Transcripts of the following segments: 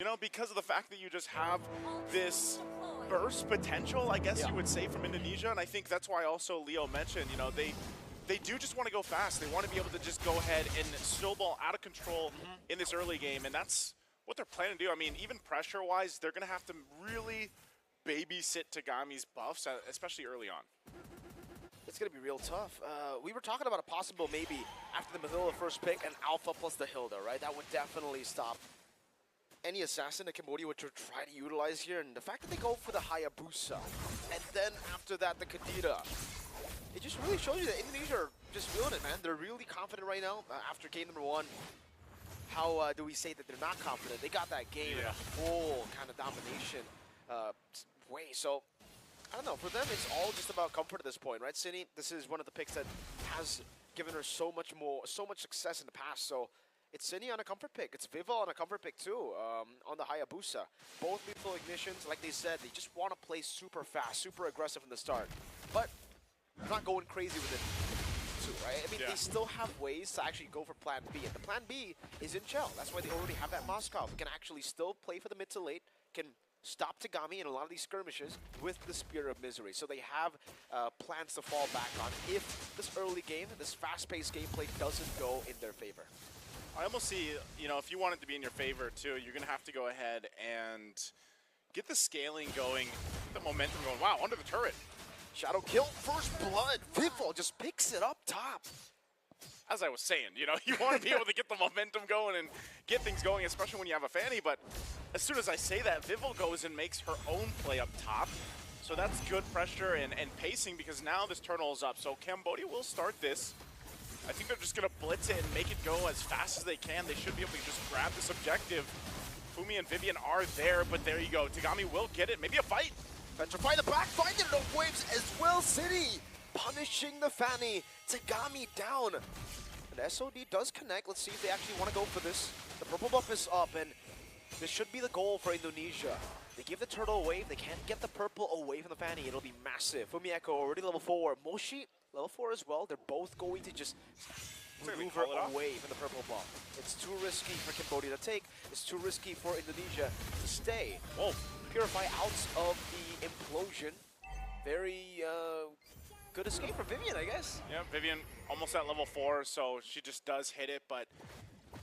know, because of the fact that you just have this burst potential, I guess you would say, from Indonesia. And I think that's why also Leo mentioned, you know, they do just want to go fast. They want to be able to just go ahead and snowball out of control in this early game, and that's what they're planning to do. I mean, even pressure-wise, they're going to have to really babysit Tagami's buffs, especially early on. It's going to be real tough. We were talking about a possible maybe after the middle of the first pick, an Alpha plus the Hilda, right? That would definitely stop any assassin that Cambodia would try to utilize here. And the fact that they go for the Hayabusa, and then after that the Kadira, it just really shows you that Indonesia are just feeling it, man. They're really confident right now after game number 1. How do we say that they're not confident? They got that game in a full kind of domination way. So, I don't know. For them, it's all just about comfort at this point, right? Cine, this is one of the picks that has given her so much success in the past. So, it's Cine on a comfort pick. It's Viva on a comfort pick too, on the Hayabusa. Both lethal ignitions, like they said, they just want to play super fast, super aggressive from the start. But not going crazy with it too, right? I mean, they still have ways to actually go for plan B. And the plan B is in Chell. That's why they already have that Moskov. Can actually still play for the mid to late, can stop Tagami in a lot of these skirmishes with the Spear of Misery. So they have plans to fall back on if this early game, this fast-paced gameplay doesn't go in their favor. I almost see, you know, if you want it to be in your favor too, you're going to have to go ahead and get the scaling going, get the momentum going. Wow, under the turret. Shadow kill, first blood. Vivo just picks it up top. As I was saying, you know, you want to be able to get the momentum going and get things going, especially when you have a Fanny. But as soon as I say that, Vivo goes and makes her own play up top. So that's good pressure and pacing, because now this turtle is up. So Cambodia will start this. I think they're just going to blitz it and make it go as fast as they can. They should be able to just grab this objective. Fumi and Vivian are there, but there you go. Tagami will get it. Maybe a fight. Petrify the back, finding enough waves as well. City punishing the Fanny. Tagami down. And SOD does connect. Let's see if they actually want to go for this. The purple buff is up, and this should be the goal for Indonesia. They give the turtle a wave. They can't get the purple away from the Fanny. It'll be massive. Fumi Echo already level 4. Moshi level 4 as well. They're both going to just maneuver away from the purple buff. It's too risky for Cambodia to take. It's too risky for Indonesia to stay. Whoa. Purify out of the implosion. Very good escape from Vivian, I guess. Yeah, Vivian almost at level 4, so she just does hit it. But,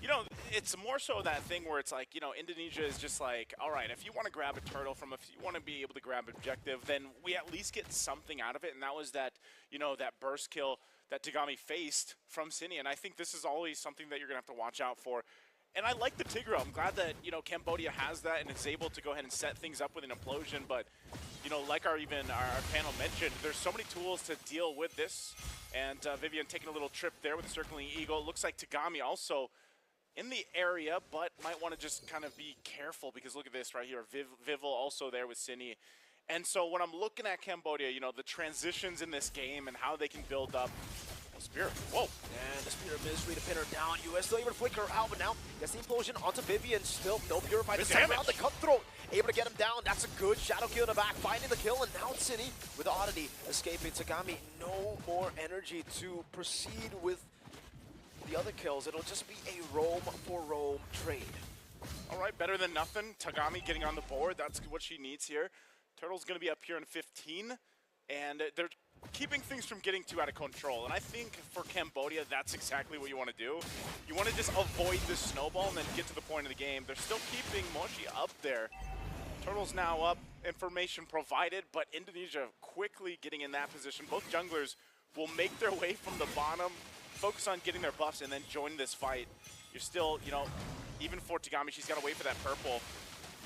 you know, it's more so that thing where it's like, you know, Indonesia is just like, all right, if you want to grab a turtle from, if you want to be able to grab objective, then we at least get something out of it. And that was that, you know, that burst kill that Tagami faced from Cine. And I think this is always something that you're going to have to watch out for. And I like the Tigreal. I'm glad that, you know, Cambodia has that and is able to go ahead and set things up with an implosion. But, you know, like our panel mentioned, there's so many tools to deal with this. And Vivian taking a little trip there with the Circling Eagle. Looks like Tagami also in the area, but might want to just kind of be careful, because look at this right here. Vival also there with Cine. And so when I'm looking at Cambodia, you know, the transitions in this game and how they can build up. Spear. Whoa. And the Spear of Misery to pin her down. US still able to flicker her out, but now gets the implosion onto Vivian. Still no Purify. The second round, the Cutthroat. Able to get him down. That's a good shadow kill in the back. Finding the kill, and now Cine with Oddity escaping. Tagami, no more energy to proceed with the other kills. It'll just be a roam for roam trade. All right, better than nothing. Tagami getting on the board. That's what she needs here. Turtle's going to be up here in 15, and they're keeping things from getting too out of control. And I think for Cambodia, that's exactly what you want to do. You want to just avoid this snowball and then get to the point of the game. They're still keeping Moshi up there. Turtle's now up, information provided, but Indonesia quickly getting in that position. Both junglers will make their way from the bottom, focus on getting their buffs, and then join this fight. You're still, you know, even for Tagami, she's got to wait for that purple.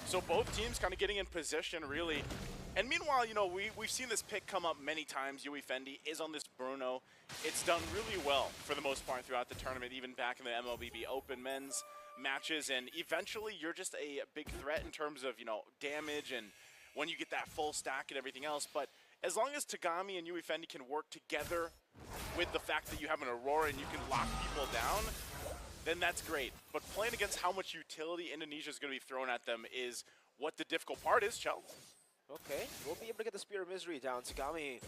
So both teams kind of getting in position, really. And meanwhile, you know, we've seen this pick come up many times. Yui Fendi is on this Bruno. It's done really well for the most part throughout the tournament, even back in the Mlbb Open men's matches. And eventually, you're just a big threat in terms of, you know, damage and when you get that full stack and everything else. But as long as Tagami and Yui Fendi can work together with the fact that you have an Aurora and you can lock people down, then that's great. But playing against how much utility Indonesia is going to be thrown at them is what the difficult part is, Chell. Okay, we'll be able to get the Spear of Misery down. Tagami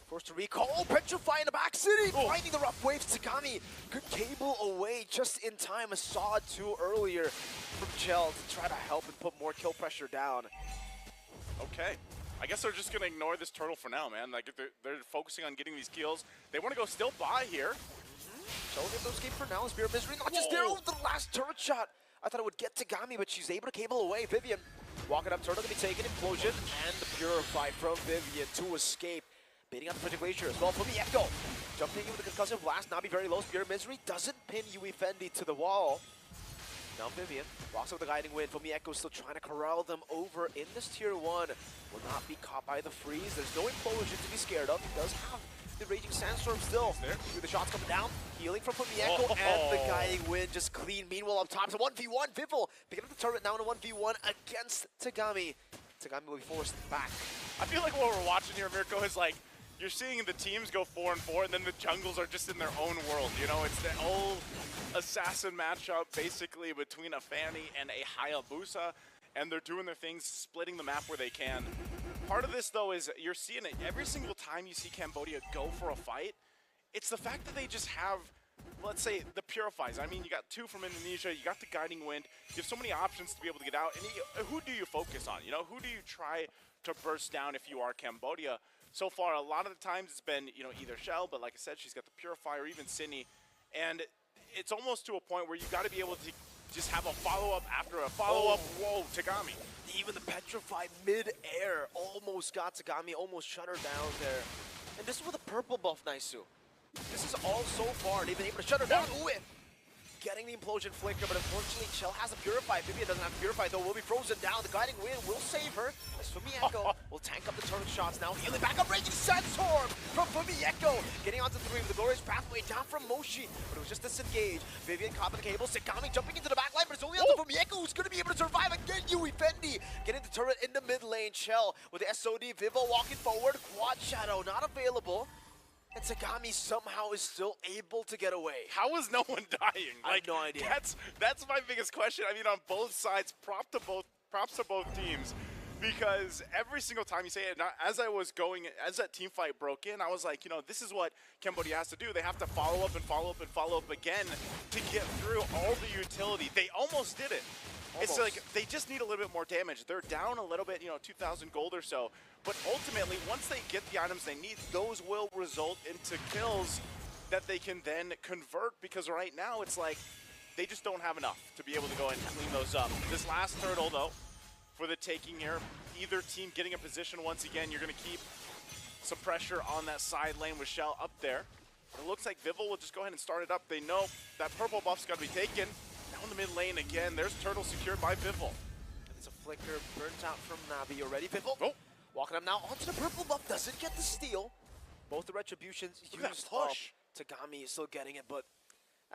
forced to recall. Oh, Petrify in the back city! Oh. Finding the rough waves. Tagami could cable away just in time. A saw two earlier from Chell to try to help and put more kill pressure down. Okay. I guess they're just going to ignore this turtle for now, man. Like, they're focusing on getting these kills. They want to go still buy here. Chell will get those escape for now. Spear of Misery not just there. Oh, the last turret shot. I thought it would get Tagami, but she's able to cable away. Vivian walking up, turtle gonna be taken, implosion, and the Purify from Vivian to escape. Baiting out the Frigid Glacier as well from the Echo. Jumping in with the concussive blast, Nabi very low, Spear of Misery doesn't pin Yui Fendi to the wall. Now Vivian walks up with the Guiding Wind. From the Echo still trying to corral them over in this tier 1. Will not be caught by the freeze. There's no implosion to be scared of. He does have the Raging Sandstorm still. There. The shots coming down. Healing from the Echo and the Guiding Wind just clean. Meanwhile up top, it's a 1v1. Vivil picking up the turret now in a 1v1 against Tagami. Tagami will be forced back. I feel like what we're watching here, Mirko, is like, you're seeing the teams go 4-4, and then the jungles are just in their own world. You know, it's the old assassin matchup, basically, between a Fanny and a Hayabusa, and they're doing their things, splitting the map where they can. Part of this, though, is you're seeing it every single time you see Cambodia go for a fight. It's the fact that they just have, let's say, the Purifies. I mean, you got 2 from Indonesia, you got the Guiding Wind. You have so many options to be able to get out. And who do you focus on? You know, who do you try to burst down if you are Cambodia? So far, a lot of the times it's been, you know, either Shell, but like I said, she's got the Purify or even Cindy. And it's almost to a point where you've got to be able to just have a follow-up after a follow-up. Whoa, Tagami. Even the Petrify mid-air almost got Tagami, almost shut her down there. And this is with a purple buff, Naisu. This is all so far. They've been able to shut her down with getting the implosion flicker, but unfortunately Chell has a Purify. Vivian doesn't have Purify, though, will be frozen down. The Guiding Wind will save her. As Fumieko will tank up the turret shots now. Healing back up, Raging Sandstorm from Fumieko. Getting onto 3 with the glorious pathway down from Moshi, but it was just disengaged. Vivian caught in the cable. Tagami jumping into the back line, but it's only onto Fumieko who's going to be able to survive again. Yui Fendi getting the turret in the mid lane. Chell with the SOD. Vivo walking forward. Quad Shadow not available. And Tagami somehow is still able to get away. How is no one dying? I have no idea. That's my biggest question. I mean, on both sides, props to both teams, because every single time you say it, as that team fight broke in, I was like, you know, this is what Cambodia has to do. They have to follow up and follow up and follow up again to get through all the utility. They almost did it. It's like they just need a little bit more damage. They're down a little bit, you know, 2,000 gold or so. But ultimately, once they get the items they need, those will result into kills that they can then convert. Because right now, it's like they just don't have enough to be able to go and clean those up. This last turtle, though, for the taking here, either team getting a position once again. You're going to keep some pressure on that side lane with Shell up there. It looks like Vivil will just go ahead and start it up. They know that purple buff's got to be taken. Down the mid lane again. There's Turtle secured by Vivil. And it's a flicker burnt out from Navi already. Vivil walking up now onto the purple buff. Doesn't get the steal. Both the retributions used up. Tagami is still getting it, but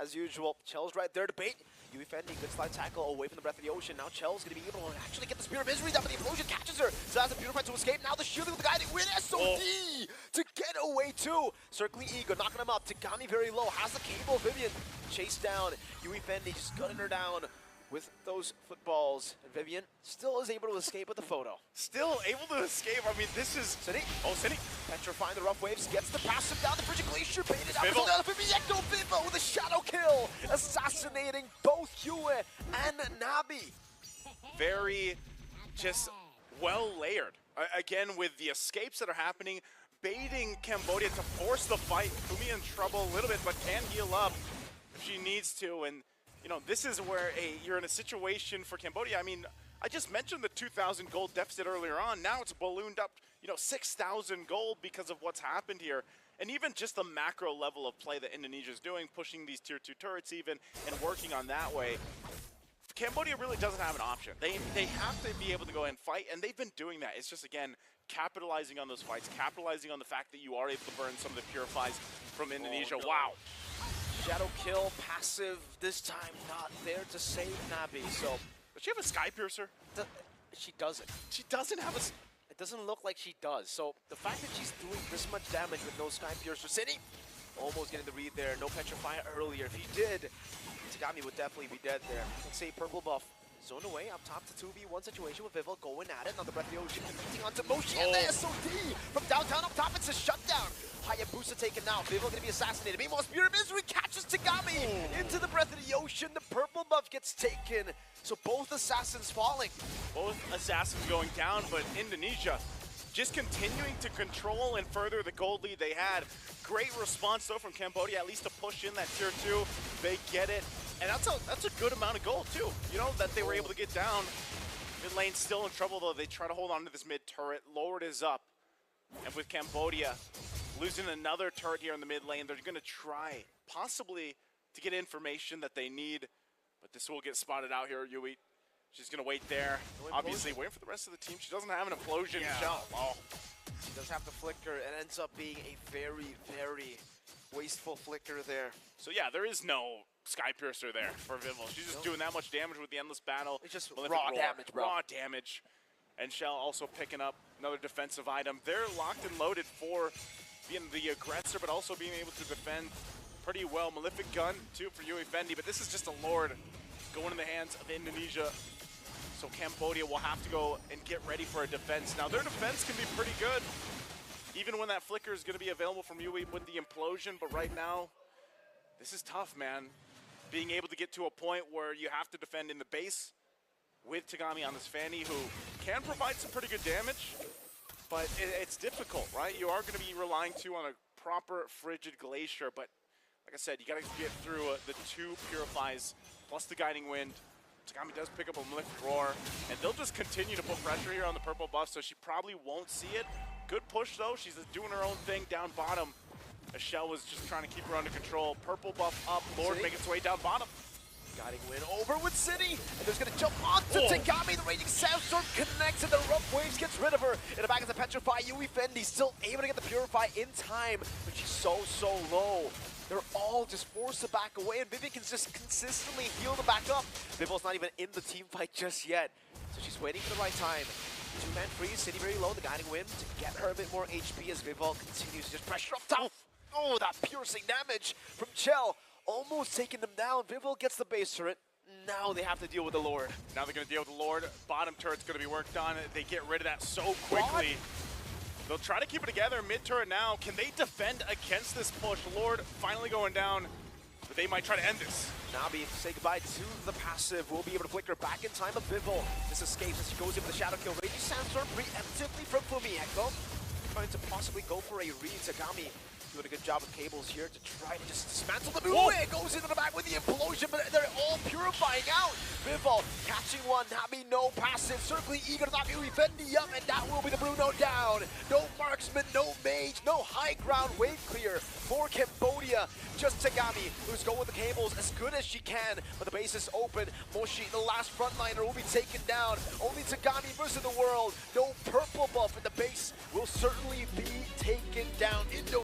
as usual, Chell's right there to bait. Yui Fendi, good slide tackle away from the breath of the ocean. Now Chell's going to be able to actually get the Spear of Misery down, but the implosion catches her. So has a Purify to escape. Now the shielding with the Guiding Wind. SOD to get away too. Circling Ego, knocking him up. Tagami very low, has the cable. Vivian chased down. Yui Fendi just gunning her down with those footballs. And Vivian still is able to escape with the photo. Still able to escape. I mean, this is... Cindy. Oh, Cindy. Petrifying the rough waves, gets the passive down the Frigid Glacier, baited out. Vivil. Vivo with a shadow kill, assassinating both Hue and Nabi. Very just well layered. Again, with the escapes that are happening, baiting Cambodia to force the fight. Fumi in trouble a little bit, but can heal up if she needs to. And, you know, this is where you're in a situation for Cambodia. I mean, I just mentioned the 2,000 gold deficit earlier on. Now it's ballooned up, you know, 6,000 gold because of what's happened here. And even just the macro level of play that Indonesia is doing, pushing these tier 2 turrets even, and working on that way. Cambodia really doesn't have an option. They have to be able to go and fight, and they've been doing that. It's just, again, capitalizing on those fights, capitalizing on the fact that you are able to burn some of the Purifies from Indonesia. Oh, no. Wow. Shadow kill, passive, this time not there to save Nabi, so... Does she have a Sky Piercer? She doesn't. She doesn't have a... It doesn't look like she does, so the fact that she's doing this much damage with no Sky Piercer, City almost getting the read there, no Petrify earlier. If he did, Tagami would definitely be dead there. Let's say purple buff Zone away, up top to 2v1 situation with Vival going at it. Now the Breath of the Ocean competing onto Moshi, and the SOD from downtown up top, it's a shutdown. Hayabusa taken now, Vival gonna be assassinated. Meanwhile, Spirit of Misery catches Tagami into the Breath of the Ocean. The purple buff gets taken, so both assassins falling. Both assassins going down, but Indonesia just continuing to control and further the gold lead they had. Great response though from Cambodia, at least to push in that tier 2. They get it, and that's a good amount of gold too. You know, that they were able to get down. Mid lane still in trouble though. They try to hold on to this mid turret. Lord is up, and with Cambodia losing another turret here in the mid lane, they're gonna try possibly to get information that they need, but this will get spotted out here. Yui, she's gonna wait there. No Obviously, waiting for the rest of the team. She doesn't have an implosion. Shell. Oh. She does have the flicker. It ends up being a very, very wasteful flicker there. So yeah, there is no Sky Piercer there for Vival. She's just doing that much damage with the Endless Battle. It's just Malefic raw Roar. damage, bro. Raw damage. And Shell also picking up another defensive item. They're locked and loaded for being the aggressor, but also being able to defend pretty well. Malefic Gun, too, for Yui Fendi, but this is just a Lord going in the hands of Indonesia. So Cambodia will have to go and get ready for a defense. Now, their defense can be pretty good, even when that flicker is going to be available from Yui with the implosion. But right now, this is tough, man. Being able to get to a point where you have to defend in the base with Tagami on this Fanny, who can provide some pretty good damage, but it's difficult, right? You are going to be relying too on a proper Frigid Glacier, but like I said, you got to get through the 2 Purifies plus the Guiding Wind. Tagami does pick up a Malefic Roar, and they'll just continue to put pressure here on the purple buff, so she probably won't see it. Good push, though. She's just doing her own thing down bottom. Shell was just trying to keep her under control. Purple buff up. Lord making its way down bottom. Guiding Wind over with City, and there's gonna jump onto Tagami. The Raging Sandstorm connects, and the Rough Waves gets rid of her. In the back of the Petrify, Yui Fendi still able to get the Purify in time, but she's so low. They're all just forced to back away, and Vivian can just consistently heal them back up. Vival's not even in the team fight just yet, so she's waiting for the right time. 2-man freeze, City very low, the Guiding Wind to get her a bit more HP as Vival continues to just pressure up top. Oh, that piercing damage from Chell. Almost taking them down. Vival gets the base turret. Now they have to deal with the Lord. Now they're going to deal with the Lord. Bottom turret's going to be worked on. They get rid of that so quickly. They'll try to keep it together. Mid turret now. Can they defend against this push? Lord finally going down, but they might try to end this. Nabi, say goodbye to the passive. We'll be able to flicker back in time of Vival. This escapes as she goes in with the Shadow Kill. Raging Sandstorm preemptively from Fumi Echo. Trying to possibly go for a read. Tagami doing a good job with cables here to try to just dismantle the move. It goes into the back with the implosion, but they're all purifying out. Vival catching one, Nabi no passive, circling eager to knock Yui Fendi up, and that will be the Bruno down. No marksman, no mage, no high ground, wave clear for Cambodia. Just Tagami, who's going with the cables as good as she can, but the base is open. Moshi, the last frontliner, will be taken down. Only Tagami versus the world. No purple buff, and the base will certainly be taken down.